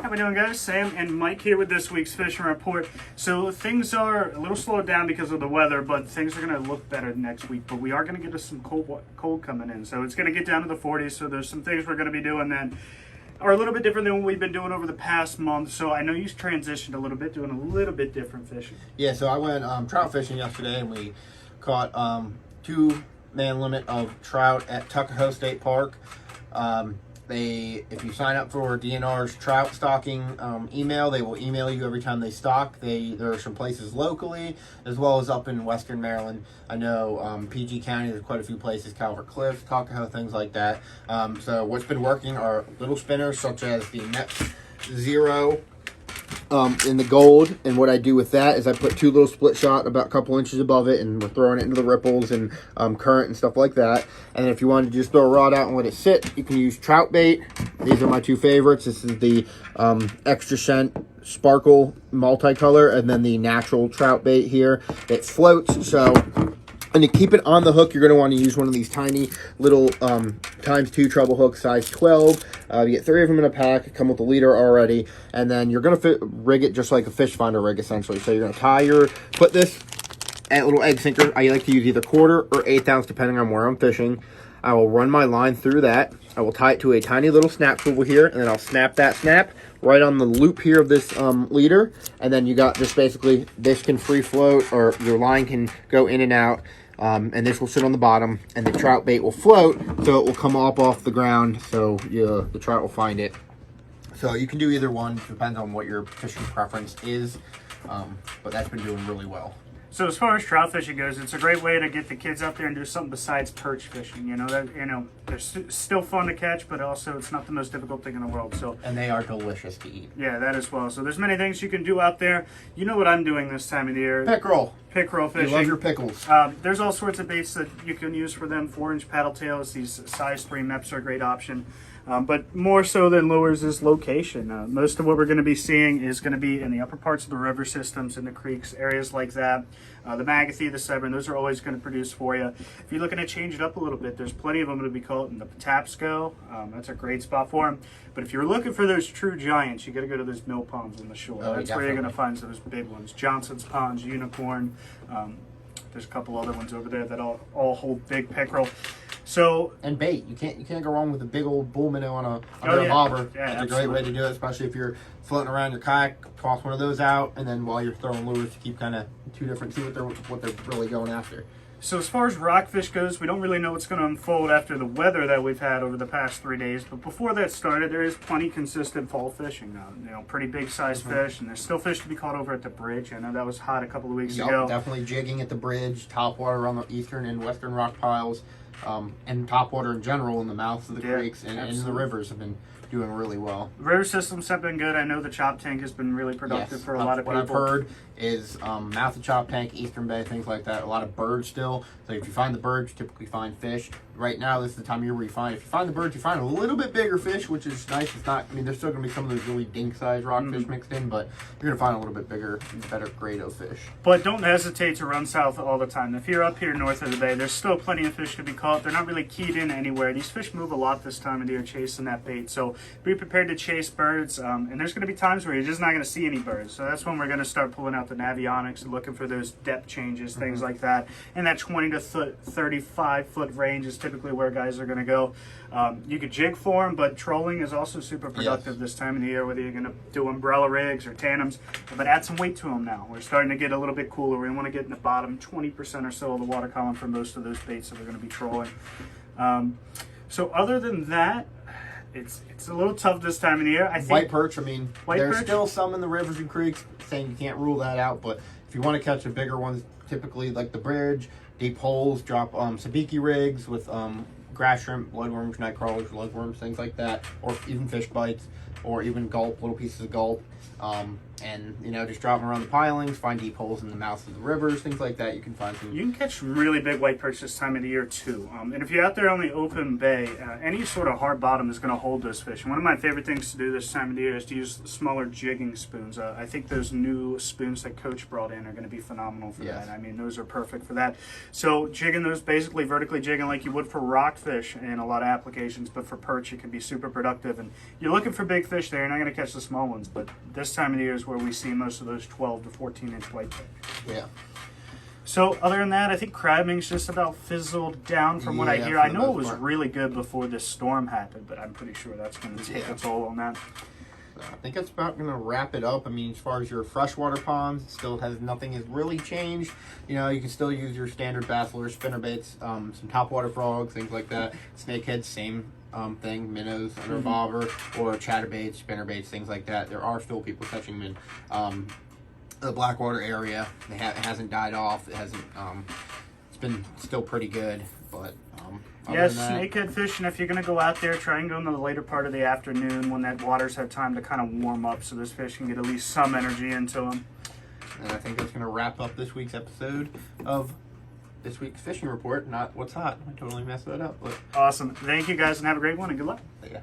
How we doing, guys? Sam and Mike here with this week's fishing report. So things are a little slowed down because of the weather, but things are going to look better next week. But we are going to get us some cold coming in, so it's going to get down to the 40s. So there's some things we're going to be doing then are a little bit different than what we've been doing over the past month. So I know you transitioned a little bit, doing a little bit different fishing. Yeah, so I went trout fishing yesterday, and we caught 2-man limit of trout at Tuckahoe State Park. If you sign up for DNR's trout stocking email, they will email you every time they stock. There are some places locally as well as up in Western Maryland. I know PG County, there's quite a few places, Calvert Cliffs, Tuckahoe, things like that. So what's been working are little spinners such as the Mepps Zero in the gold, and what I do with that is I put 2 little split shot about a couple inches above it, and we're throwing it into the ripples and current and stuff like that. And then if you want to just throw a rod out and let it sit, you can use Trout Bait. These are my 2 favorites. This is the Extra Scent Sparkle multicolor, and then the natural Trout Bait here. It floats, so... And to keep it on the hook, you're going to want to use one of these tiny little ×2 treble hooks, size 12. You get 3 of them in a pack, come with a leader already. And then you're going to rig it just like a fish finder rig, essentially. So you're going to put this at a little egg sinker. I like to use either 1/4 or 1/8 ounce, depending on where I'm fishing. I will run my line through that. I will tie it to a tiny little snap swivel here, and then I'll snap that snap right on the loop here of this leader. And then you got just basically, this can free float, or your line can go in and out. And this will sit on the bottom, and the trout bait will float, so it will come up off the ground, so the trout will find it. So you can do either one, depends on what your fishing preference is, but that's been doing really well. So as far as trout fishing goes, it's a great way to get the kids out there and do something besides perch fishing. They're still fun to catch, but also it's not the most difficult thing in the world. So, and they are delicious to eat. Yeah, that as well. So there's many things you can do out there. You know what I'm doing this time of the year? Pickerel. Pickerel fishing. You love your pickles. There's all sorts of baits that you can use for them. 4-inch paddle tails. These size 3 Mepps are a great option. But more so than lures is location. Most of what we're going to be seeing is going to be in the upper parts of the river systems, in the creeks, areas like that. The Magothy, the Severn, those are always going to produce for you. If you're looking to change it up a little bit, there's plenty of them to be caught in the Patapsco. That's a great spot for them. But if you're looking for those true giants, you got to go to those mill ponds on the shore. Oh, that's where you're going to find those big ones. Johnson's Ponds, Unicorn. There's a couple other ones over there that all hold big pickerel. So, and bait, you can't go wrong with a big old bull minnow on a yeah. bobber. Yeah, it's a great way to do it, especially if you're floating around your kayak. Toss one of those out, and then while you're throwing lures, you keep kind of 2 different, see what they're really going after. So as far as rockfish goes, we don't really know what's going to unfold after the weather that we've had over the past 3 days. But before that started, there is plenty consistent fall fishing. Pretty big size fish, and there's still fish to be caught over at the bridge. I know that was hot a couple of weeks ago. Definitely jigging at the bridge, topwater on the eastern and western rock piles, and topwater in general in the mouths of the creeks and in the rivers have been doing really well. River systems have been good. I know the chop tank has been really productive for a lot of people. What I've heard is mouth of chop tank, Eastern Bay, things like that. A lot of birds still. So if you find the birds, you typically find fish. Right now, this is the time of year where if you find the birds, you find a little bit bigger fish, which is nice. It's not, there's still going to be some of those really dink-sized rockfish mixed in, but you're going to find a little bit bigger, better grade of fish. But don't hesitate to run south all the time. If you're up here north of the bay, there's still plenty of fish to be caught. They're not really keyed in anywhere. These fish move a lot this time of the year chasing that bait. So be prepared to chase birds. And there's going to be times where you're just not going to see any birds. So that's when we're going to start pulling out the navionics and looking for those depth changes, things like that. And that 20 to 35 foot range is typically where guys are going to go. You could jig for them, but trolling is also super productive this time of the year, whether you're going to do umbrella rigs or tandems. But add some weight to them now. We're starting to get a little bit cooler. We want to get in the bottom 20% or so of the water column for most of those baits that we're going to be trolling. So other than that, it's a little tough this time of the year. I think white perch, there's still some in the rivers and creeks, saying you can't rule that out, but if you want to catch the bigger ones, typically like the bridge, deep holes, drop sabiki rigs with grass shrimp, bloodworms, night crawlers, lugworms, things like that, or even fish bites, or even gulp, little pieces of gulp. and just drop them around the pilings, find deep holes in the mouths of the rivers, things like that. You can find some. You can catch really big white perch this time of the year too. And if you're out there on the open bay, any sort of hard bottom is going to hold those fish. And one of my favorite things to do this time of the year is to use smaller jigging spoons. I think those new spoons that Coach brought in are going to be phenomenal for that. I mean, those are perfect for that. So jigging those, basically vertically jigging like you would for rockfish in a lot of applications, but for perch it can be super productive. And you're looking for big fish there, you're not going to catch the small ones, but this time of the year is where we see most of those 12 to 14 inch white perch. Yeah. So other than that, I think crabbing's just about fizzled down from what I hear. I know it was really good before this storm happened, but I'm pretty sure that's going to take a toll on that. So I think that's about going to wrap it up. I mean, as far as your freshwater ponds, nothing has really changed. You can still use your standard bass lures, spinnerbaits, some topwater frogs, things like that. Snakeheads, same thing, minnows, under a bobber, or chatterbaits, spinnerbaits, things like that. There are still people catching them in the Blackwater area. It hasn't died off. It hasn't. It's been still pretty good, but. Yes, snakehead fishing, if you're going to go out there, try and go in the later part of the afternoon when that water's had time to kind of warm up so those fish can get at least some energy into them. And I think that's going to wrap up this week's episode of this week's fishing report. Not What's Hot. I totally messed that up. But awesome. Thank you guys and have a great one and good luck. yeah.